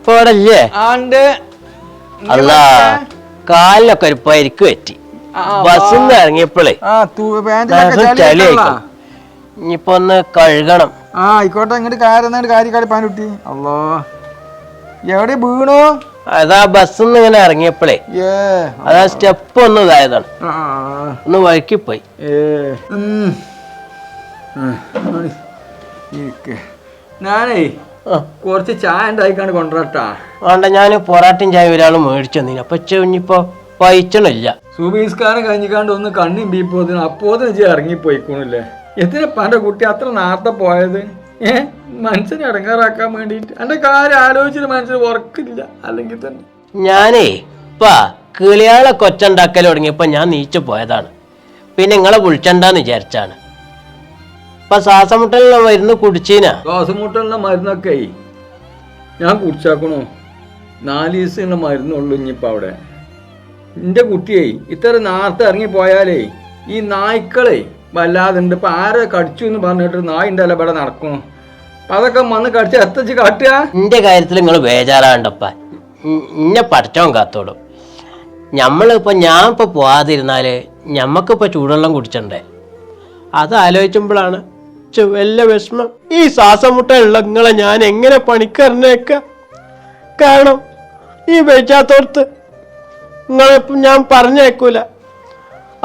പോടല്ലേ അല്ല കാലിലൊക്കെ ഒരു പരിക്ക് പറ്റി ബസ്സിന്ന് ഇറങ്ങിയപ്പോഴേ ചളിയായിക്കോ ഇനിയിപ്പോ ഒന്ന് കഴുകണം. ആയിക്കോട്ടെ ഇങ്ങോട്ട് കാര്യം പാനുട്ടി. അല്ലോ എവിടെ വീണു? അതാ ബസ്സിന്ന് ഇങ്ങനെ ഇറങ്ങിയപ്പോഴേ അതാ സ്റ്റെപ്പ് ഒന്ന് ഇതായതാണ്, ഒന്ന് വഴുക്കിപ്പോയി. ഞാനേ കുറച്ച് ചായ ഉണ്ടായിക്കാണ്ട് കൊണ്ടുവരട്ടാ. വേണ്ട, ഞാൻ പൊറാട്ടയും ചായ ഒരാൾ മേടിച്ചു തന്നീന്, അപ്പൊ ഇനിയിപ്പോ പയിച്ചണില്ല. സുബീസ്കാരം കഴിഞ്ഞിക്കാണ്ട് ഒന്ന് കണ്ണിയും ബീപ്പോത്തിന് അപ്പോത്തിന് ഇജ്ജ് ഇറങ്ങിപ്പോയിക്കോണില്ലേ. എന്തിനാ എന്റെ കുട്ടി അത്ര നേരത്തെ പോയത്? മനുഷ്യനെ ഇടങ്ങാറാക്കാൻ വേണ്ടിട്ട്. എന്റെ കാര്യം ആലോചിച്ചിട്ട് മനുഷ്യന് ഉറക്കില്ല. അല്ലെങ്കിൽ തന്നെ ഞാനേ കിളിയാളെ കൊച്ചുണ്ടാക്കൽ തുടങ്ങിയപ്പോ ഞാൻ നീച്ചു പോയതാണ്. പിന്നെ നിങ്ങളെ വിളിച്ചണ്ടെന്ന് വിചാരിച്ചാണ്. ഇപ്പൊ ശ്വാസമുട്ടലിനുള്ള മരുന്ന് കുടിച്ചീനാ? ശ്വാസമുട്ടലിന്റെ മരുന്നൊക്കെ ഞാൻ കുടിച്ചാക്കണോ? 4 ദിവസമുള്ള മരുന്നുള്ളൂ ഇനിയിപ്പോ അവിടെ. എന്റെ കുട്ടിയെ ഇത്ര നേരത്തെ ഇറങ്ങിപ്പോയാലേ ഈ നായ്ക്കളെ വല്ലാതെ ഉണ്ട്. ഇപ്പൊ ആരെ കടിച്ചു എന്ന് പറഞ്ഞിട്ട് നായിൻ്റെ അല്ല ഇവിടെ നടക്കും. അതൊക്കെ വന്ന് കടിച്ച് എത്തച്ച് കാട്ടുക. എന്റെ കാര്യത്തിൽ നിങ്ങൾ ബേജാറാണ്ടപ്പ, ഇന്നെ പഠിച്ചോൻ കാത്തോടും. ഞമ്മളിപ്പോ ഞാൻ ഇപ്പൊ പോവാതിരുന്നാല് ഞമ്മക്കിപ്പോ ചൂടുവെള്ളം കുടിച്ചണ്ടേ? അത് ആലോചിച്ചുമ്പോഴാണ് വല്ല വിഷമം. ഈ ശ്വാസമുട്ടുള്ള നിങ്ങളെ ഞാൻ എങ്ങനെ പണിക്കറിനേക്ക? കാരണം ഈ വെച്ചാത്തോർത്ത് നിങ്ങളിപ്പം ഞാൻ പറഞ്ഞേക്കൂല.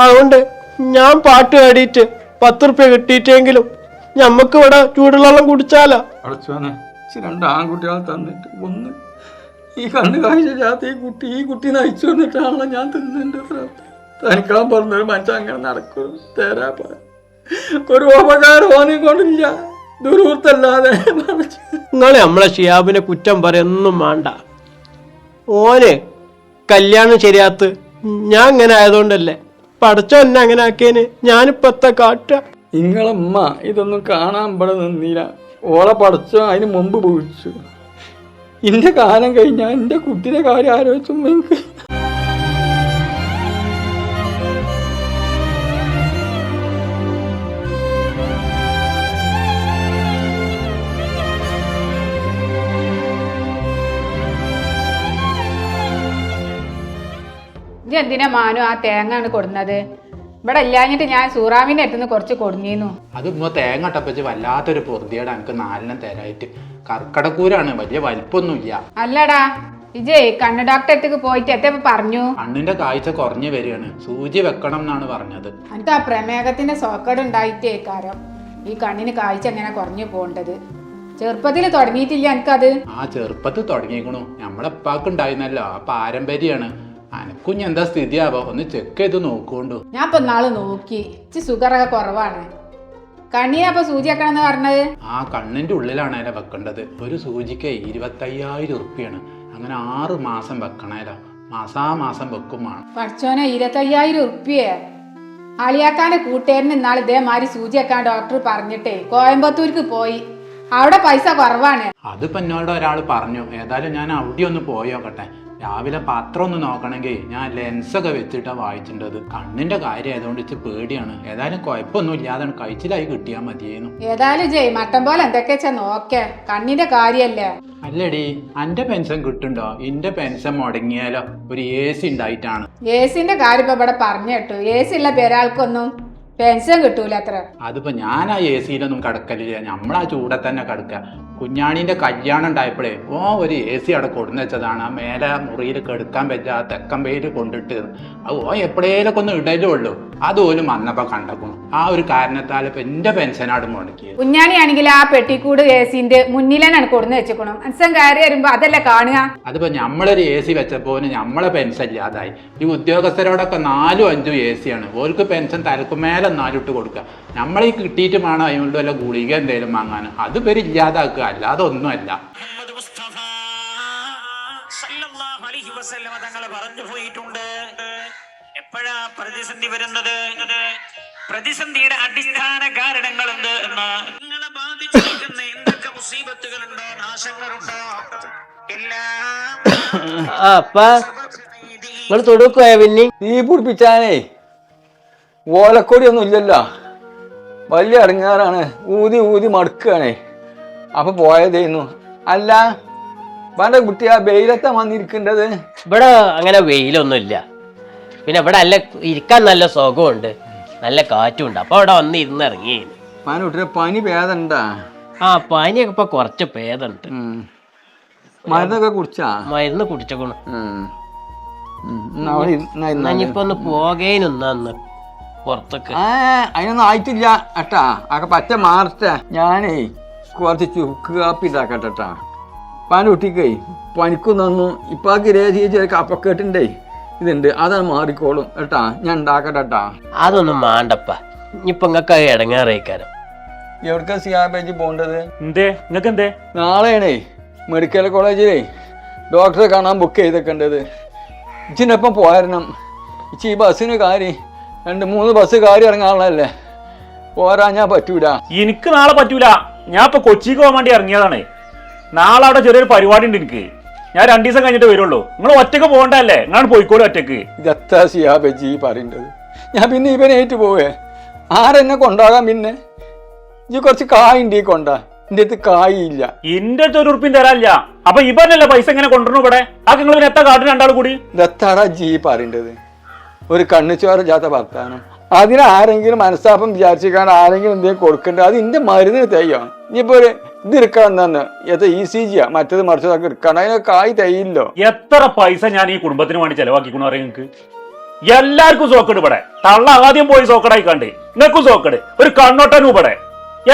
അതുകൊണ്ട് ഞാൻ പാട്ട് പാടിയിട്ട് 10 റുപ്യ കിട്ടിയിട്ടെങ്കിലും ഞമ്മക്ക് ഇവിടെ ചൂടുവെള്ളം കുടിച്ചാലോ? 2 ആൺകുട്ടികൾ തന്നിട്ട് ഒന്ന് ഈ കണ്ണ് കാഴ്ച ഈ കുട്ടി നയിച്ചു വന്നിട്ടാണല്ലോ ഞാൻ തിന്നെ. തനിക്കാൻ പറഞ്ഞൊരു മനുഷ്യൻ അങ്ങനെ നടക്കും. തരാ ഒരു ഉപകാരം ഓനെ കൊണ്ടില്ല, ദുരൂർത്തല്ലാതെ. നിങ്ങൾ നമ്മളെ ഷിയാബിനെ കുറ്റം പറയൊന്നും വേണ്ട. ഓന് കല്യാണം ശരിയാത്ത് ഞാൻ ഇങ്ങനെ ആയതുകൊണ്ടല്ലേ. പഠിച്ചോ എന്നെ അങ്ങനെ ആക്കിയന് ഞാനിപ്പത്തെ കാട്ട. നിങ്ങളമ്മ ഇതൊന്നും കാണാൻ ഇവിടെ നിന്നില്ല. ഓളെ പഠിച്ചോ അതിന് മുമ്പ് വീഴ്ചു. എന്റെ കാലം കഴിഞ്ഞാൽ എന്റെ കുട്ടിയുടെ കാര്യം ആലോചിച്ചുമ്പോ എനിക്ക് എന്തിനാ മാനു ആ തേങ്ങ കൊടുന്നത്? ഇവിടെ ഇല്ലാഞ്ഞിട്ട് ഞാൻ സൂറാമിന്റെ അടുത്തുനിന്ന് കുറച്ച് കൊടുങ്ങിന്നു. അത് തേങ്ങ ഇട്ടപ്പച്ച് വല്ലാത്തൊരു പൊറുതിയുടെ എനിക്ക് 4 തരായിട്ട്. കർക്കടക്കൂരാണ്, വലിയ വലിപ്പൊന്നുമില്ല. അല്ലടാ ഇജേ കണ്ണ് ഡോക്ടറെ അടുത്തേക്ക് പോയിട്ട് എത്തപ്പോ പറഞ്ഞു കണ്ണിന്റെ കാഴ്ച കുറഞ്ഞു വരികയാണ്, സൂചി വെക്കണം എന്നാണ് പറഞ്ഞത്. എനിക്ക് ആ പ്രമേഹത്തിന്റെ സോക്കേട് ഉണ്ടായിട്ടേ കാരം ഈ കണ്ണിന് കാഴ്ച എങ്ങനെ കുറഞ്ഞു പോണ്ടത്. ചെറുപ്പത്തിൽ തുടങ്ങിയിട്ടില്ല എനിക്കത്. ചെറുപ്പത്തിൽ തുടങ്ങിക്കണു. നമ്മളെപ്പാക്ക് ഉണ്ടായിരുന്നല്ലോ, ആ പാരമ്പര്യാണ്. അനക്കുഞ്ഞ് എന്താ സ്ഥിതിയാവോ ഒന്ന് ചെക്ക് ചെയ്ത് നോക്കോണ്ടു. ഞാൻ ഇപ്പൊ നാള് നോക്കി, ഷുഗറൊക്കെ കുറവാണ്. കണ്ണിനപ്പൊ സൂചി വെക്കണമെന്ന് പറഞ്ഞത്? കണ്ണിന്റെ ഉള്ളിലാണേലോ വെക്കേണ്ടത്. ഒരു സൂചിക്ക് 25,000 ഉറുപ്പിയാണ്. അങ്ങനെ 6 മാസം വെക്കണേലോ, മാസാമാസം വെക്കും വേണം. പഠിച്ചോനെ 25,000 ഉറുപ്പിയെ? അളിയാക്കാന്റെ കൂട്ടുകാരന് ഇന്നാൾ ഇതേമാതിരി സൂചി വെക്കാൻ ഡോക്ടർ പറഞ്ഞിട്ടേ കോയമ്പത്തൂർക്ക് പോയി. അവിടെ പൈസ കുറവാണ്. അതിപ്പോ എന്നോട് ഒരാൾ പറഞ്ഞു. ഏതായാലും ഞാൻ അവിടെ ഒന്ന് പോയോക്കട്ടെ. രാവിലെ പത്രം ഒന്ന് നോക്കണമെങ്കിൽ ഞാൻ ലെൻസൊക്കെ വെച്ചിട്ടാണ് വായിച്ചിട്ടത്. കണ്ണിന്റെ കാര്യം ആയതുകൊണ്ട് ഇച്ച് പേടിയാണ്. ഏതായാലും കുഴപ്പമൊന്നും ഇല്ലാതെ കഴിച്ചിലായി കിട്ടിയാൽ മതിയേന്നു. ഏതായാലും ജയ് മട്ടം പോലെ എന്തൊക്കെയാ നോക്കേ, കണ്ണിന്റെ കാര്യല്ലേ. അല്ലടി അന്റെ പെൻഷൻ കിട്ടുണ്ടോ? എന്റെ പെൻഷൻ മുടങ്ങിയാലോ ഒരു AC ഉണ്ടായിട്ടാണ്. AC-ന്റെ കാര്യം ഇപ്പൊ ഇവിടെ പറഞ്ഞു കേട്ടു. AC ഉള്ള പേരാൾക്കൊന്നും പെൻഷൻ കിട്ടൂല അത്ര. അതിപ്പോ ഞാൻ ആ AC-ലൊന്നും കിടക്കലില്ല, നമ്മളാ ചൂടെ തന്നെ കിടക്കുക. കുഞ്ഞാണീന്റെ കല്യാണം ഉണ്ടായപ്പോഴേ ഒരു AC അവിടെ കൊടുന്നു വെച്ചതാണ്. ആ മേലെ മുറിയിൽ കെടുക്കാൻ പറ്റുക തെക്കൻ പേര് കൊണ്ടിട്ട് അത് എപ്പോഴേലൊക്കെ ഒന്ന് ഇടലുള്ളൂ. അതുപോലും വന്നപ്പോ കണ്ടപ്പോൾ ആ ഒരു കാരണത്താൽ ഇപ്പൊ എന്റെ പെൻഷനാട് മുടക്കിയത്. കുഞ്ഞാണി ആണെങ്കിൽ ആ പെട്ടിക്കൂട് AC-ന്റെ മുന്നിലാണ് കൊടുന്നു വെച്ചേക്കണം. അച്ഛൻ കയറി വരുമ്പോ അതല്ല കാണുക. അതിപ്പോ നമ്മളൊരു AC വെച്ചപ്പോ നമ്മളെ പെൻഷൻ ഇല്ലാതായി. ഈ ഉദ്യോഗസ്ഥരോടൊക്കെ 4ഉം 5ഉം AC-യാണ്. ഓർക്ക് പെൻഷൻ തലക്കുമേലെ 4 ഇട്ട് കൊടുക്കുക. നമ്മളീ കിട്ടിയിട്ട് വേണം അതിനുള്ള വല്ല ഗുളിക എന്തെങ്കിലും വാങ്ങാൻ. അത് പേര് ഇല്ലാതാക്കുക, അല്ലാതെ ഒന്നുമല്ല. പറഞ്ഞു പോയിട്ടുണ്ട്. എപ്പോഴാ പ്രതിസന്ധി വരുന്നത്? പ്രതിസന്ധിയുടെ അടിസ്ഥാന കാരണങ്ങൾ എന്ത് എന്ന് നിങ്ങളെ ബാധിച്ചിരിക്കുന്ന എന്തൊക്കെ മുസീബത്തുകളുണ്ടോ, നാശങ്ങളുണ്ടോ എല്ലാം തൊടുക്കോയ പിന്നെ തീ പിടിപ്പിച്ചാനേ ഓലക്കൊടി ഒന്നും ഇല്ലല്ലോ. വലിയ ഇടങ്ങാറാണ്. ഊതി ഊതി മടുക്കുകയാണേ. അപ്പൊ പോയതേന്നു. അല്ല വേണ്ട കുട്ടി ആ വെയിലത്താ വന്നിരിക്കേണ്ടത്. ഇവിടെ അങ്ങനെ വെയിലൊന്നുമില്ല. പിന്നെ ഇവിടെ നല്ല ഇരിക്കാൻ നല്ല സുഖമുണ്ട്, നല്ല കാറ്റുണ്ട്. അപ്പൊ അവിടെ വന്ന് ഇരുന്നിറങ്ങി. കുട്ടിയുടെ പനി ഭേദണ്ടാ? ആ പനിയൊക്കെ ഇപ്പൊ കുറച്ച് ഭേദമുണ്ട്. മരുന്നൊക്കെ കുടിച്ചാ? മരുന്ന് കുടിച്ചോണു. ഇനിയിപ്പോ ഒന്ന് പോകേനൊന്ന് പുറത്തൊക്കെ. അതിനൊന്നും ആയിട്ടില്ല ഏട്ടാ. ആകെ പറ്റ മാറട്ടെ. ഞാനേ കുറച്ച് ചുക്ക് കാപ്പി ഇതാക്കട്ടെട്ടാ. കുട്ടിക്കേ പനിക്കുന്നൊന്നും ഇപ്പാക്ക് ചെറിയ കപ്പക്കെട്ടുണ്ടേ ഇതുണ്ട്, അതാണ് മാറിക്കോളും ഏട്ടാ. ഞാൻ ഉണ്ടാക്കട്ടെട്ടാ. അതൊന്നും വേണ്ടപ്പ. ഇനിയിപ്പൊ നിങ്ങക്ക് ഇടങ്ങാറേക്കാരം. എവിടേക്കാ സിയാബേജ് പോണ്ടത്? എന്തേ നിങ്ങൾക്ക് എന്തേ? നാളെയാണേ മെഡിക്കൽ കോളേജിലേ ഡോക്ടറെ കാണാൻ ബുക്ക് ചെയ്തേക്കേണ്ടത്. ഇച്ചിനൊപ്പം പോരണം. ഇച്ചി ഈ ബസ്സിന് കാര്യം 2-3 ബസ് കാര്യം ഇറങ്ങാനുള്ളതല്ലേ. പോരാഞ്ഞാ പറ്റൂല. എനിക്ക് നാളെ പറ്റൂല. ഞാൻ ഇപ്പൊ കൊച്ചിക്ക് പോകാൻ വേണ്ടി ഇറങ്ങിയതാണ്. നാളെ അവിടെ ചെറിയൊരു പരിപാടി ഉണ്ട് എനിക്ക്. ഞാൻ 2 ദിവസം കഴിഞ്ഞിട്ട് വരുള്ളൂ. നിങ്ങൾ ഒറ്റക്ക് പോകണ്ടല്ലേ? നിങ്ങൾ പോയിക്കോളൂ ഒറ്റക്ക്. ഇതെത്താ സിയാബേജി പറയുന്നത്? ഞാൻ പിന്നെ ഇവനേറ്റ് പോവേ? ആരെന്നെ കൊണ്ടാകാൻ? പിന്നെ ഈ കുറച്ച് കായുണ്ട് ഈ കൊണ്ട. എന്റെ അടുത്ത് കായില്ല. എന്റെ അടുത്ത് 1 ഉറുപ്പിയും തരാനില്ല. അപ്പൊ ഇവനല്ലേ പൈസ എങ്ങനെ കൊണ്ടുവരണു ഇവിടെ? ആ നിങ്ങൾ പിന്നെ എത്താ കാട്ടിന് 2 ആൾ കൂടി? ഇതെത്താടാ ജി പറയേണ്ടത്? ഒരു കണ്ണുചോരജാത്ത വർത്താനം. അതിനാരെങ്കിലും മനസ്താപം വിചാരിച്ചിക്കാണ്ട് ആരെങ്കിലും എന്തെങ്കിലും കൊടുക്കണ്ടേ? അത് ഇന്റെ മരുന്നിന് തെയ്യോ? ഇനിയിപ്പോ ഒരു ഇത് എടുക്കാൻ തന്നെ ECG മറ്റത് മറിച്ചതൊക്കെ എടുക്കാണ്ട് അതിനൊക്കെ കായ് തെയ്യില്ലോ. എത്ര പൈസ ഞാൻ ഈ കുടുംബത്തിന് വേണ്ടി ചെലവാക്കിക്കണു അറിയാം നിങ്ങൾക്ക്? എല്ലാവർക്കും സോക്കട് ഇവിടെ. തള്ള ആദ്യം പോയി സോക്കടായിക്കാണ്ട് നിങ്ങൾക്കും സോക്കട്. ഒരു കണ്ണോട്ടനും ഇവിടെ.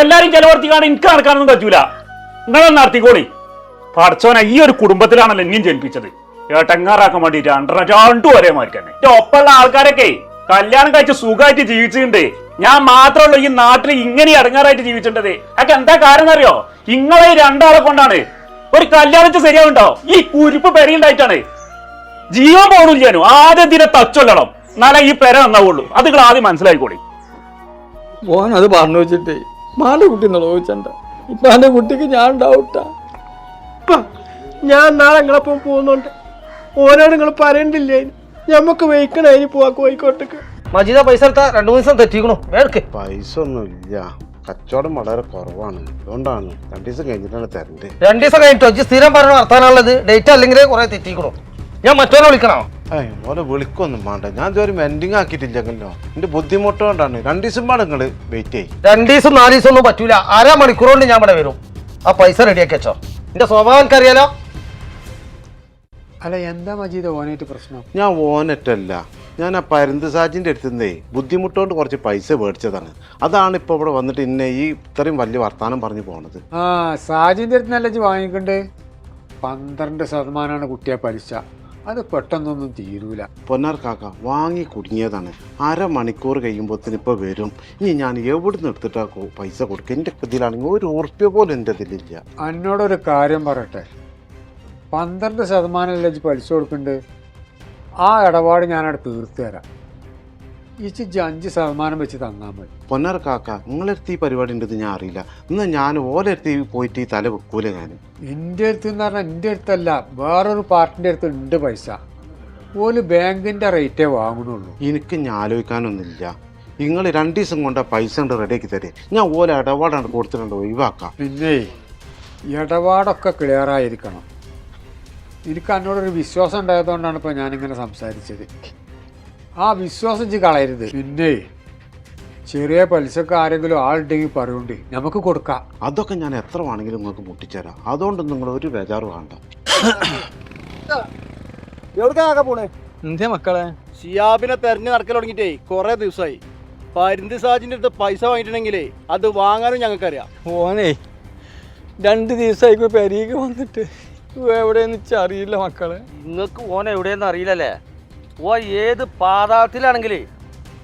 എല്ലാരും ചെലവർത്തിക്കാണ്ട് എനിക്ക് നടക്കാനൊന്നും പറ്റൂല. നിങ്ങളൊന്ന് നടത്തിക്കോളി. പഠിച്ചോനെ ഈ ഒരു കുടുംബത്തിലാണല്ലോ എന്നെയും ജനിപ്പിച്ചത്. ഏട്ടങ്ങാറാക്കാൻ വേണ്ടിട്ട് 2 ഒരേ മാറിക്കന്നെ. ഒപ്പമുള്ള ആൾക്കാരൊക്കെ കല്യാണം കഴിച്ച് സുഖമായിട്ട് ജീവിച്ചിട്ടുണ്ട്. ഞാൻ മാത്രമല്ല ഈ നാട്ടിൽ ഇങ്ങനെ അടങ്ങാറായിട്ട് ജീവിച്ചിട്ടത്. അതൊക്കെ എന്താ കാരണം അറിയോ? ഇങ്ങളെ 2 ആളെ കൊണ്ടാണ്. ഒരു കല്യാണിച്ച് ശരിയാവുണ്ടോ? ഈ കുരിപ്പ് പെരയുണ്ടായിട്ടാണ്. ജീവൻ പോകണില്ലാനു. ആദ്യം ഇതിനെ തച്ചൊല്ലണം, എന്നാലേ ഈ പെര നന്നാവുള്ളൂ. അത് നിങ്ങൾ ആദ്യം മനസ്സിലായിക്കോളി. മോൻ അത് പറഞ്ഞു വെച്ചിട്ടേ മാന്റെ കുട്ടി ചോദിച്ചണ്ട. ഇപ്പൊ എന്റെ കുട്ടിക്ക് ഞാൻ ഉണ്ടാവട്ടാ. ഞാൻ നാളെ നിങ്ങളെപ്പം പോകുന്നുണ്ട്. ഓനോട് നിങ്ങൾ പറയണ്ടില്ലേ? ഞമ്മക്ക് വെയിക്കണേ പോവാ കോഴിക്കോട്ടേക്ക്. മജീദ പൈസ എടുത്താ 2-3 ദിവസം തെറ്റിക്കണു. വേർക്ക് പൈസ ഒന്നും ഇല്ല. കച്ചവടം വളരെ കുറവാണ്. അതുകൊണ്ടാണ് 2 ദിവസം കഴിഞ്ഞിട്ടാണ് തരണ്ടേ. 2 ദിവസം കഴിഞ്ഞിട്ടോ? സ്ഥിരം പറഞ്ഞ വർത്താനുള്ളത്. ഡേറ്റ് അല്ലെങ്കിൽ കുറെ തെറ്റിക്കണു. ഞാൻ മറ്റോനെ വിളിക്കണോ? ഓനെ വിളിക്കൊന്നും വേണ്ട. ഞാൻ ഇതുവരെ മെൻഡിങ് ആക്കിയിട്ടില്ലല്ലോ. എന്റെ ബുദ്ധിമുട്ട് കൊണ്ടാണ്. 2 ദിവസം പാട് നിങ്ങൾ വെയിറ്റ് ചെയ്യും. 2 ദിവസം 4 ദിവസം ഒന്നും പറ്റൂല. 1/2 മണിക്കൂർ കൊണ്ട് ഞാൻ ഇവിടെ വരും. ആ പൈസ റെഡിയാക്കി വെച്ചോ. എന്റെ സ്വഭാവം എനിക്കറിയാലോ. അല്ല എന്താ മജീദ് ഓനായിട്ട് പ്രശ്നം? ഞാൻ ഓനറ്റല്ല, ഞാൻ ആ പരുന്ത് സാജിന്റെ അടുത്തുനിന്നേ ബുദ്ധിമുട്ടുകൊണ്ട് കുറച്ച് പൈസ മേടിച്ചതാണ്. അതാണ് ഇപ്പൊ ഇവിടെ വന്നിട്ട് ഇന്നെ ഈ ഇത്രയും വലിയ വർത്താനം പറഞ്ഞു പോണത്. ആ സാജിന്റെ അടുത്ത് നല്ല വാങ്ങിക്കണ്ട്. 12% കുട്ടിയെ പലിശ. അത് പെട്ടെന്നൊന്നും തീരൂല. പൊന്നാർ കാക്ക വാങ്ങി കുടുങ്ങിയതാണ്. 1/2 മണിക്കൂർ കഴിയുമ്പോഴത്തേന് ഇപ്പൊ വരും. ഇനി ഞാൻ എവിടുന്ന് എടുത്തിട്ടാ പൈസ കൊടുക്കുക? എന്റെ ഇതിലാണെങ്കിൽ 1 ഉറുപ്പ്യ പോലും എന്റെ ഇതിലില്ല. എന്നോടൊരു കാര്യം പറയട്ടെ. 12% പലിശ കൊടുക്കുന്നുണ്ട്. ആ ഇടപാട് ഞാനവിടെ തീർത്തു തരാം. ഇച്ച് 5% വെച്ച് തന്നാൽ മതി. പൊന്നാർ കാക്ക നിങ്ങളെടുത്ത് ഈ പരിപാടി ഉണ്ടെന്ന് ഞാൻ അറിയില്ല. ഇന്ന് ഞാൻ ഓലെടുത്ത് പോയിട്ട് ഈ തല വെക്കൂല. ഞാൻ എൻ്റെ അടുത്ത് എന്ന് പറഞ്ഞാൽ എൻ്റെ അടുത്തല്ല, വേറൊരു പാർട്ടിൻ്റെ അടുത്ത് ഉണ്ട് പൈസ. ഓല് ബാങ്കിൻ്റെ റേറ്റേ വാങ്ങണുള്ളൂ. എനിക്ക് ഞാൻ ആലോചിക്കാനൊന്നുമില്ല. നിങ്ങൾ 2 ദിവസം കൊണ്ട് പൈസ കൊണ്ട് റെഡിയാക്കി തരേ. ഞാൻ ഓല ഇടപാടാണ് കൊടുത്തിട്ടുണ്ട്, ഒഴിവാക്കാം. പിന്നെ ഇടപാടൊക്കെ ക്ലിയറായിരിക്കണം. എനിക്ക് എന്നോടൊരു വിശ്വാസം ഉണ്ടായതുകൊണ്ടാണ് ഇപ്പോൾ ഞാനിങ്ങനെ സംസാരിച്ചത്. ആ വിശ്വാസം കളയരുത്. പിന്നെ ചെറിയ പലിശക്ക് ആരെങ്കിലും ആളുണ്ടെങ്കിൽ പറയുണ്ട്, നമുക്ക് കൊടുക്കാം. അതൊക്കെ ഞാൻ എത്ര വേണമെങ്കിലും നിങ്ങൾക്ക് മുട്ടിച്ചേരാം. അതുകൊണ്ട് നിങ്ങൾ ഒരു ബേജാറ് വേണ്ട. എവിടേക്കാ പോണേ? എന്തേ മക്കളെ? ഷിയാബിനെ തെരഞ്ഞു നടക്കൽ തുടങ്ങിയിട്ടേ കുറെ ദിവസമായി. പരുന്ത് സാജിന്റെ അടുത്ത് പൈസ വാങ്ങിയിട്ടുണ്ടെങ്കിലേ അത് വാങ്ങാനും ഞങ്ങൾക്കറിയാം. ഓനെ 2 ദിവസമായിക്കോ പെരീക്ക് വന്നിട്ട്. എവിടെയെന്ന് വെച്ചാൽ അറിയില്ല മക്കളെ. നിങ്ങൾക്ക് ഓൻ എവിടെയെന്ന് അറിയില്ലല്ലേ? ഓ ഏത് പാതാളത്തിലാണെങ്കിലേ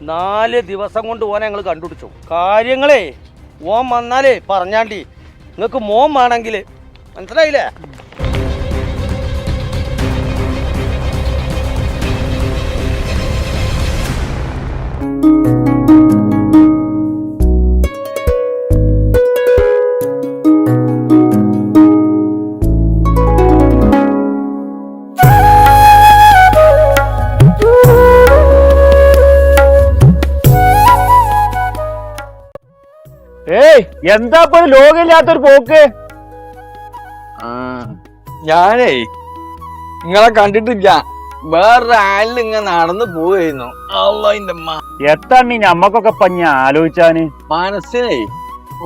4 ദിവസം കൊണ്ട് ഓനെ ഞങ്ങൾ കണ്ടുപിടിച്ചു. കാര്യങ്ങളേ ഓൻ വന്നാലേ പറഞ്ഞാണ്ടി. നിങ്ങൾക്ക് മോൻ വേണമെങ്കിൽ മനസ്സിലായില്ലേ? ഏയ് എന്താ ഇപ്പൊ ലോകമില്ലാത്തൊരു പോക്ക്? ഞാനേ നിങ്ങളെ കണ്ടിട്ടില്ല, വേറൊരു ആളിൽ ഇങ്ങനെ നടന്നു പോവായിരുന്നു. അള്ളാന്റെ അമ്മ, എത്തണ്ണി ഞമ്മക്കൊക്കെ പഞ്ഞ ആലോചിച്ചാന്. മനസ്സിനേ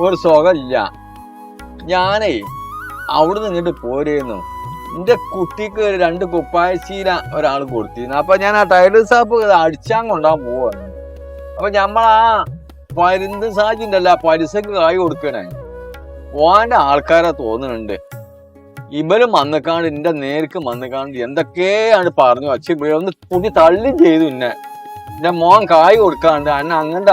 ഒരു സുഖമില്ല. ഞാനേ അവിടെ നിന്നിട്ട് പോരുന്നു. എന്റെ കുട്ടിക്ക് 2 കുപ്പായ ചീര ഒരാൾ കൊടുത്തിരുന്നു. അപ്പൊ ഞാൻ ആ ടൈലർ ഷോപ്പ് അടിച്ചാൻ കൊണ്ടാൻ പോവാണ്. അപ്പൊ ഞമ്മളാ പരുന്ത് സാജിണ്ടല്ല പലിശക്ക് കായ് കൊടുക്കണേ, ഓന്റെ ആൾക്കാരെ തോന്നുന്നുണ്ട്. ഇവരും വന്നിക്കാണ്ട് എന്റെ നേർക്ക് വന്നിക്കാണ്ട് എന്തൊക്കെയാണ് പറഞ്ഞു വച്ച് ഒന്ന് കൂട്ടി തള്ളി ചെയ്തു. എന്റെ മോൻ കായ് കൊടുക്കാണ്ട് അന്നെ അങ്ങോട്ട്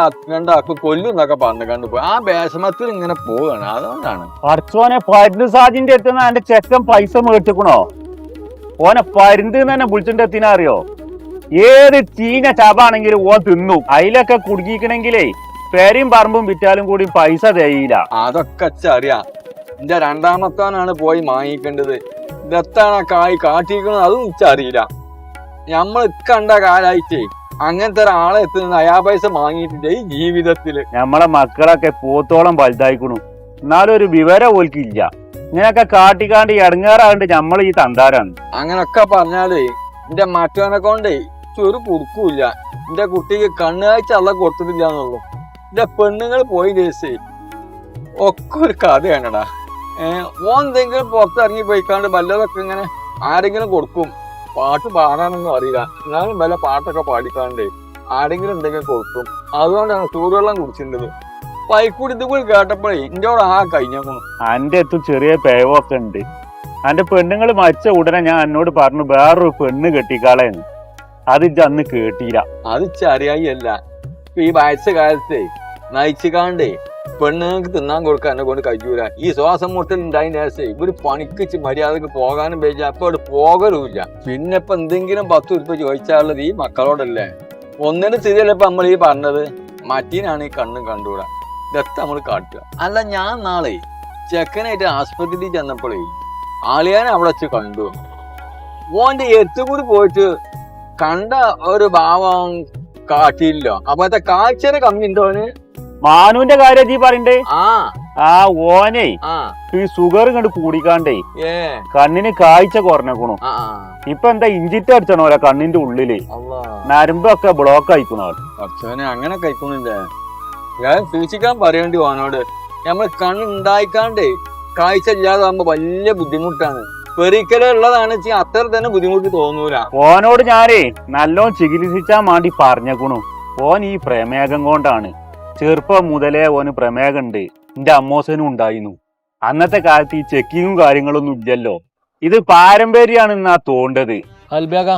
ആക്കും കൊല്ലും എന്നൊക്കെ പറഞ്ഞിക്കാണ്ട് പോയി. ആ വിഷമത്തിൽ ഇങ്ങനെ പോവാണ്. അതുകൊണ്ടാണ്. പഠിച്ചോനെ പരുന്ത് സാജിന്റെ എത്തുന്ന എന്റെ ചെക്കൻ പൈസ മേടിച്ചേക്കണോ? ഓനെ പരുന്ത് തന്നെ വിളിച്ചിട്ട് എത്തിനാ അറിയോ? ഏത് ചീന ചാപാണെങ്കിലും ഓൻ തിന്നു. അതിലൊക്കെ കുടുങ്ങിക്കണെങ്കിലേ പെരയും പറമ്പും വിറ്റാലും കൂടി പൈസ തേയില്ല. അതൊക്കെ അറിയാം. എന്റെ 2ാമത്തോനാണ് പോയി വാങ്ങിക്കേണ്ടത്. ഇതെത്താണ് കായ് കാട്ടിക്കണത് അതും അറിയില്ല. നമ്മൾ കണ്ട കാലായിട്ടേ അങ്ങനത്തെ ഒരാളെ എത്തുന്നത് അയാ പൈസ വാങ്ങിയിട്ടില്ല ഈ ജീവിതത്തില്. നമ്മളെ മക്കളൊക്കെ പോത്തോളം വലുതായിക്കണു, എന്നാലും ഒരു വിവരം ഓൽക്കില്ല. ഇങ്ങനെയൊക്കെ കാട്ടിക്കാണ്ട് ഇടങ്ങാറാണ്ട് നമ്മൾ ഈ തന്താരാണ്. അങ്ങനൊക്കെ പറഞ്ഞാലേ എന്റെ മറ്റവനെ കൊണ്ടേ ഒരു കുടുക്കൂല്ല. എന്റെ കുട്ടിക്ക് കണ്ണുകാഴ്ച അല്ല കൊടുത്തിട്ടില്ല എന്നുള്ളൂ. എന്റെ പെണ്ണുങ്ങൾ പോയി ദേശേ ഒക്കെ ഒരു കഥയാണടാ. ഓൻ എന്തെങ്കിലും പുറത്തിറങ്ങി പോയിക്കാണ്ട് വല്ലതൊക്കെ ഇങ്ങനെ ആരെങ്കിലും കൊടുക്കും. പാട്ട് പാടാനൊന്നും അറിയില്ല, എന്നാലും വല്ല പാട്ടൊക്കെ പാടിക്കാണ്ടേ ആരെങ്കിലും എന്തെങ്കിലും കൊടുക്കും. അതുകൊണ്ടാണ് ചൂടുവെള്ളം കുടിച്ചിട്ടുള്ളത്. പൈക്കൂടി ഇതുകൂടി കേട്ടപ്പോഴേ എന്റെ ആ കഴിഞ്ഞേക്കണം. അന്റെ അടുത്ത് ചെറിയ പേവൊക്കെ ഉണ്ട്. അന്റെ പെണ്ണുങ്ങൾ മരിച്ച ഉടനെ ഞാൻ എന്നോട് പറഞ്ഞു വേറൊരു പെണ്ണ് കെട്ടിക്കാളേന്ന്. അത് അന്ന് കേട്ടില്ല. അത് ചറിയായി അല്ല, ഈ വയസ്സ കാലത്തെ നയിച്ചുകാണ്ടേ പെണ്ണുങ്ങൾക്ക് തിന്നാൻ കൊടുക്കാൻ എന്നെ കൊണ്ട് കഴിയൂല. ഈ ശ്വാസം മുട്ടൽ ഉണ്ടായതിന്റെ ശേഷം ഇവര് പണിക്കിച്ച് മര്യാദക്ക് പോകാനും പേജ അപ്പൊ അവിടെ പോകലുമില്ല. പിന്നെ ഇപ്പൊ എന്തെങ്കിലും 10 രൂപ ചോദിച്ചാലുള്ളത് ഈ മക്കളോടല്ലേ. ഒന്നിനും സ്ഥിതിയല്ല ഇപ്പൊ നമ്മൾ ഈ പറഞ്ഞത്. മറ്റീനാണ് ഈ കണ്ണും കണ്ടുകൂടാ. ഇതൊക്കെ നമ്മൾ കാട്ടുക. അല്ല, ഞാൻ നാളെ ചെക്കനായിട്ട് ആസ്പത്രിയിൽ ചെന്നപ്പോഴേ ആളിയാനെ അവിടെ വെച്ച് കണ്ടു. ഓന്റെ എത്തുകൂടി പോയിട്ട് കണ്ട ഒരു ഭാവം കാട്ടിയില്ലോ. അപ്പോഴത്തെ കാഴ്ചയുടെ കമ്മി ഉണ്ടോന്. മാനുവിന്റെ കാര്യം ജീ പറയണ്ടേ? ആ ഓനെ ഈ ഷുഗർ കണ്ട് കൂടിക്കാണ്ടേ കണ്ണിന് കാഴ്ച കുറഞ്ഞേക്കണു. ഇപ്പൊ എന്താ ഇഞ്ചിറ്റ് അടിച്ചണോല കണ്ണിന്റെ ഉള്ളില് നരമ്പൊക്കെ ബ്ലോക്ക് ആയിക്കണോ. അച്ഛനെ അങ്ങനെ കഴിക്കുന്നില്ലേ? ഞാൻ സൂക്ഷിക്കാൻ പറയേണ്ടി ഓനോട്. നമ്മൾ കണ്ണുണ്ടായിക്കാണ്ടേ കാഴ്ച ഇല്ലാതാകുമ്പോ വലിയ ബുദ്ധിമുട്ടാണ്. പെരിക്കലുള്ളതാണ് അത്ര തന്നെ ബുദ്ധിമുട്ട് തോന്നൂല. ഓനോട് ഞാനേ നല്ലോണം ചികിത്സിച്ചാൻ വേണ്ടി പറഞ്ഞേക്കണു. ഓൻ ഈ പ്രമേഹം കൊണ്ടാണ്. ചെറുപ്പം മുതലേ ഓന് പ്രമേഹം ഉണ്ട്. എന്റെ അമ്മോസനും ഉണ്ടായിരുന്നു. അന്നത്തെ കാലത്ത് ഈ ചെക്കിങ്ങും കാര്യങ്ങളൊന്നും ഇല്ലല്ലോ. ഇത് പാരമ്പര്യമാണെന്നാ തോണ്ടത്. അൽബേഗ,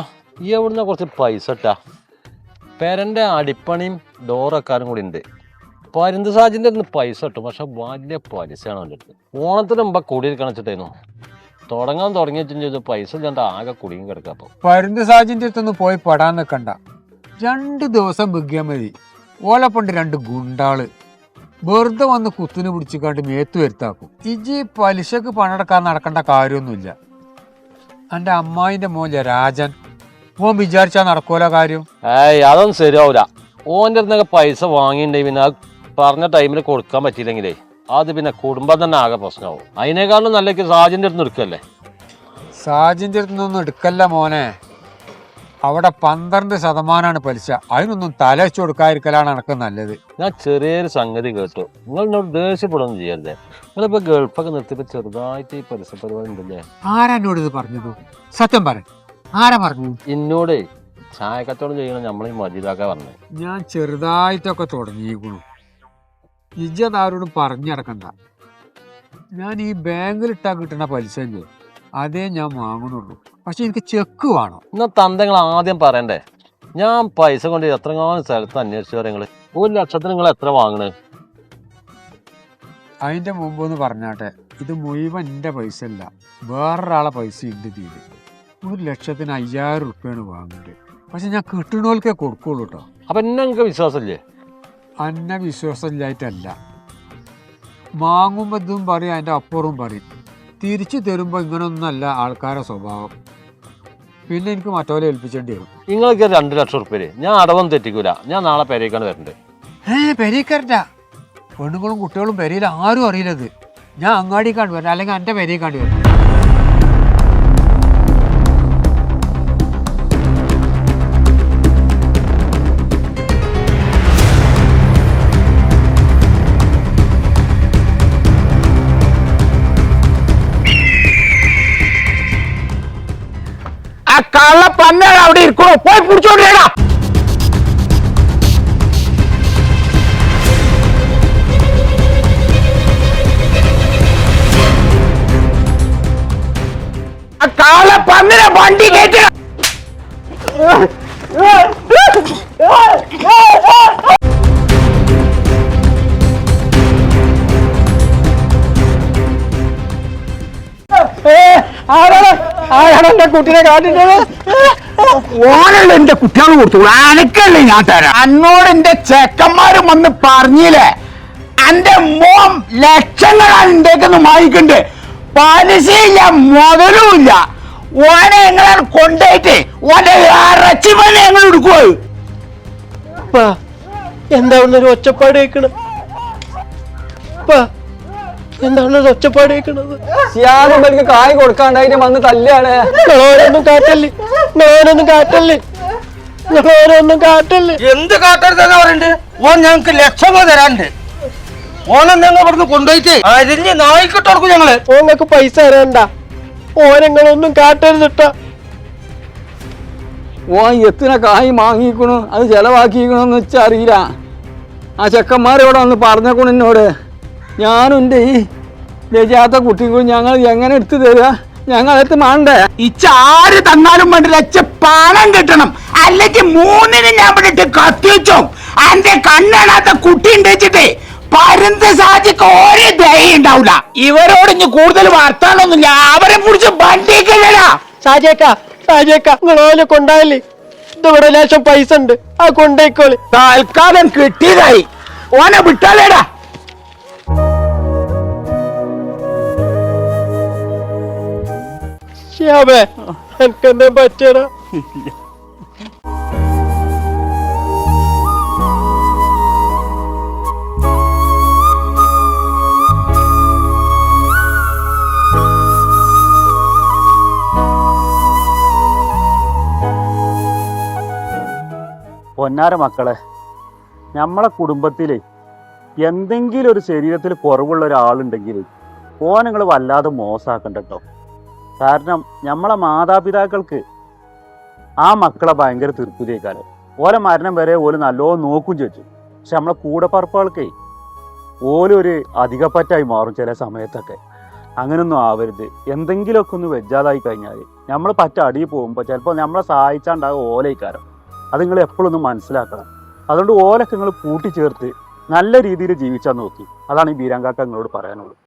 ഈ എവിടുന്ന കുറച്ച് പൈസ ഇട്ടാ? പേരൻ്റെ അടിപ്പണിയും ഡോറക്കാരും കൂടി ഉണ്ട്. പരുന്ത് സാജിൻ്റെ അടുത്ത് പൈസ ഇട്ടു, പക്ഷെ വലിയ പലിശയാണ് എൻ്റെ അടുത്ത്. ഓണത്തിന് മുമ്പ് കുടിയിൽ കണച്ചിട്ടായിരുന്നു. തുടങ്ങിയിട്ടും ചെയ്തു പൈസ ഇല്ലാണ്ട് ആകെ കുടുങ്ങി കിടക്കാം. അപ്പോൾ പരുന്ത് സാജിന്റെ അടുത്തൊന്നും പോയി പെടാൻ നിൽക്കണ്ട. 2 ദിവസം വിഗ്യാൻ മതി. ഓലപ്പണ്ട് 2 ഗുണ്ടാള് വെറുതെ വന്ന് കുത്തിന് പിടിച്ചിക്കാണ്ട് മേത്ത് വരുത്താക്കും. ഇജി പലിശക്ക് പണടക്കാൻ നടക്കേണ്ട കാര്യമൊന്നുമില്ല. എൻ്റെ അമ്മായിൻ്റെ മോലെ രാജൻ, ഓൻ വിചാരിച്ചാൽ നടക്കൂല കാര്യം. അതൊന്നും ശരിയാവൂല. ഓൻ്റെ അടുത്തൊക്കെ പൈസ വാങ്ങിയിട്ടുണ്ടെങ്കിൽ പിന്നെ പറഞ്ഞ ടൈമിൽ കൊടുക്കാൻ പറ്റിയില്ലെങ്കിലേ അത് പിന്നെ കുടുംബം തന്നെ ആകെ പ്രശ്നമാവും. അതിനേക്കാളും നല്ല സാജിൻ്റെ അടുത്ത് എടുക്കല്ലേ. സാജിൻ്റെ അടുത്തൊന്നും എടുക്കല്ല മോനെ. അവിടെ 12% പലിശ. അതിനൊന്നും തല വെച്ച് കൊടുക്കാതിരിക്കലാണ് എനിക്ക് നല്ലത്. ഞാൻ ചെറിയൊരു സംഗതി കേട്ടു. നിങ്ങൾ എന്നോട് ദേഷ്യപ്പെടുകയൊന്നും ചെയ്യരുതേ. നിങ്ങളിപ്പോൾ ഗൾഫൊക്കെ നിർത്തിയപ്പോൾ ചെറുതായിട്ട് ഈ പലിശ പരിപാടി ഉണ്ടല്ലേ. ആരാ എന്നോട് ഇത് പറഞ്ഞത്? സത്യം പറ, ആരാ പറഞ്ഞു? എന്നോട് ചായ കച്ചവടം ചെയ്യണം നമ്മളീ മജീദാക്ക പറഞ്ഞു. ഞാൻ ചെറുതായിട്ടൊക്കെ തുടങ്ങിയിരിക്കണു. ഇജ്ജതാരോടും പറഞ്ഞിടക്കണ്ട. ഞാൻ ഈ ബാങ്കിലിട്ടാ കിട്ടുന്ന പലിശ അതേ ഞാൻ വാങ്ങുന്നുള്ളൂ. പക്ഷെ എനിക്ക് ചെക്ക് വേണം. എന്നാൽ തന്തങ്ങൾ ആദ്യം പറയണ്ടേ. ഞാൻ പൈസ കൊണ്ട് എത്രങ്ങാനും സ്ഥലത്ത് അന്വേഷിച്ചു നിങ്ങൾ 1 ലക്ഷത്തിന് നിങ്ങൾ എത്ര വാങ്ങണേ? അതിൻ്റെ മുമ്പ് പറഞ്ഞാട്ടെ, ഇത് മുഴുവൻ എൻ്റെ പൈസ അല്ല, വേറൊരാളെ പൈസ ഉണ്ട്. തീരെ 1,50,000 റുപ്യാണ് വാങ്ങുന്നത്. പക്ഷെ ഞാൻ കിട്ടണോൽക്കേ കൊടുക്കുള്ളൂ കേട്ടോ. അപ്പം എന്നെ നിങ്ങൾക്ക് വിശ്വാസമില്ലേ? അന്നെ വിശ്വാസമില്ലായിട്ടല്ല. വാങ്ങുമ്പോൾ ഇതും പറയും, അതിൻ്റെ അപ്പുറവും പറയും. തിരിച്ചു തരുമ്പോൾ ഇങ്ങനൊന്നല്ല ആൾക്കാരുടെ സ്വഭാവം. പിന്നെ എനിക്ക് മറ്റോലെ ഏൽപ്പിച്ചേണ്ടി വരും. നിങ്ങൾക്ക് 2 ലക്ഷം റുപ്യ ഞാൻ അടവൊന്നും തെറ്റിക്കൂല. ഞാൻ നാളെ പെരേക്കാണ് വരണ്ടേ. പെരേക്കരണ്ട, പെണ്ണുങ്ങളും കുട്ടികളും പെരയിൽ ആരും അറിയില്ലത്. ഞാൻ അങ്ങാടിക്കാണ്ട് വരാം, അല്ലെങ്കിൽ എൻ്റെ പെരയിൽ കാണ്ടി വരാം. ആ കള്ള പന്നകൾ അവിടെ ഇരിക്കണോ? പോയി പിടിച്ചോണ്ടേടാ. ആ കള്ള പന്നിനെ വണ്ടി കയറ്റ. ആരാണ് എന്റെ കുട്ടീനെ കാട്ടിട്ടത്? ഓനുള്ള എന്റെ കുട്ടികൾ കൊടുത്തു, അനക്കല്ലേ ഞാൻ തരാം. എന്നോട് എന്റെ ചെക്കന്മാരും വന്ന് പറഞ്ഞില്ലേ, എന്റെ മോൻ ലക്ഷങ്ങളാണ് എന്തേക്കൊന്ന് വാങ്ങിക്കണ്ട്. പലിശയില്ല, മുതലുമില്ല. ഓനെ എങ്ങനെ കൊണ്ടുപോയിട്ട് ഓന്റെ ഇറച്ചി പണി ഞങ്ങൾ എടുക്കുവോ? എന്താ ഒരു ഒച്ചപ്പാട് കേൾക്കണം? എന്താണ് ഒച്ചപ്പാട് കേൾക്കണത്? കായ് കൊടുക്കാണ്ടായിട്ട് വന്ന് തല്ലാണ്. ഓരോന്നും കാട്ടല്ലേ, ഓരോന്നും കാട്ടല്ലേ, ഓരോന്നും കാട്ടല്ലേ. എന്ത് കാട്ടരുതെന്ന് പറയണ്ട്? ഓൻ ഞങ്ങക്ക് ലക്ഷങ്ങൾ തരാനുണ്ട്. ഓനെ ഞങ്ങൾ ഇവിടുന്ന് കൊണ്ടുപോയിട്ട് അരിഞ്ഞ് നായിക്കിട്ട് കൊടുക്കും ഞങ്ങള്. ഓങ്ങൾക്ക് പൈസ തരണ്ട, ഓരങ്ങളൊന്നും കാട്ടരുതിട്ട. ഓൻ എത്തിന കായ് വാങ്ങിക്കണു, അത് ചെലവാക്കിക്കണമെന്ന് വെച്ചാൽ അറിയില്ല. ആ ചെക്കന്മാരിവിടെ വന്ന് പറഞ്ഞേക്കണു എന്നോട്. ഞാനും എൻ്റെ ഈ രജാത്ത കുട്ടിക്കും ഞങ്ങൾ എങ്ങനെ എടുത്തു തരിക? ഞങ്ങളെടുത്ത് മാണ്ടേ? ഇച്ചാര് തന്നാലും വേണ്ടില്ല, ഇച്ച പണം കിട്ടണം. അല്ലെങ്കിൽ 3-ന് ഞാൻ വിട്ടിട്ട് കത്തിവെച്ചോ. എന്റെ കണ്ണാണാത്ത കുട്ടി ഉണ്ടിച്ചിട്ടേ പരുന്ത് സാധിക്ക് ഒരു ദയ ഉണ്ടാവില്ല. ഇവരോട് ഇനി കൂടുതൽ വർത്താനൊന്നുമില്ല, അവരെ പിടിച്ച് വണ്ടിക്കല്ലടാ. ഷാജേക്ക നിങ്ങളോലെ കൊണ്ടായില്ലേ? ഇതിവിടെ ലേശം പൈസ ഉണ്ട്, അത് കൊണ്ടേക്കോളി. തൽക്കാലം കിട്ടിയതായി, ഓനെ വിട്ടാലേടാ. ഷിയാബേ, എനിക്കെന്തേ പറ്റിയടാ? പൊന്നാര മക്കളെ, നമ്മളെ കുടുംബത്തിൽ എന്തെങ്കിലും ഒരു ശരീരത്തിൽ കുറവുള്ള ഒരാളുണ്ടെങ്കിൽ ഓനെ നിങ്ങൾ വല്ലാതെ മോശമാക്കണ്ട കേട്ടോ. കാരണം നമ്മളെ മാതാപിതാക്കൾക്ക് ആ മക്കളെ ഭയങ്കര തീർപ്പുതേക്കാലം. ഓലെ മരണം വരെ ഓല് നല്ലോണം നോക്കും ചോദിച്ചു. പക്ഷെ നമ്മളെ കൂടപ്പറപ്പുകൾക്കേ ഓലൊരു അധികപ്പറ്റായി മാറും ചില സമയത്തൊക്കെ. അങ്ങനൊന്നും ആവരുത്. എന്തെങ്കിലുമൊക്കെ ഒന്ന് വെജാതായി കഴിഞ്ഞാൽ നമ്മൾ പറ്റ അടിയിൽ പോകുമ്പോൾ ചിലപ്പോൾ നമ്മളെ സഹായിച്ചാണ്ടാകും ഓലയിക്കാരം. അത് നിങ്ങൾ എപ്പോഴും ഒന്ന് മനസ്സിലാക്കണം. അതുകൊണ്ട് ഓലൊക്കെ നിങ്ങൾ കൂട്ടിച്ചേർത്ത് നല്ല രീതിയിൽ ജീവിച്ചാൽ നോക്കി. അതാണ് ഈ ബീരാങ്കാക്ക നിങ്ങളോട് പറയാനുള്ളത്.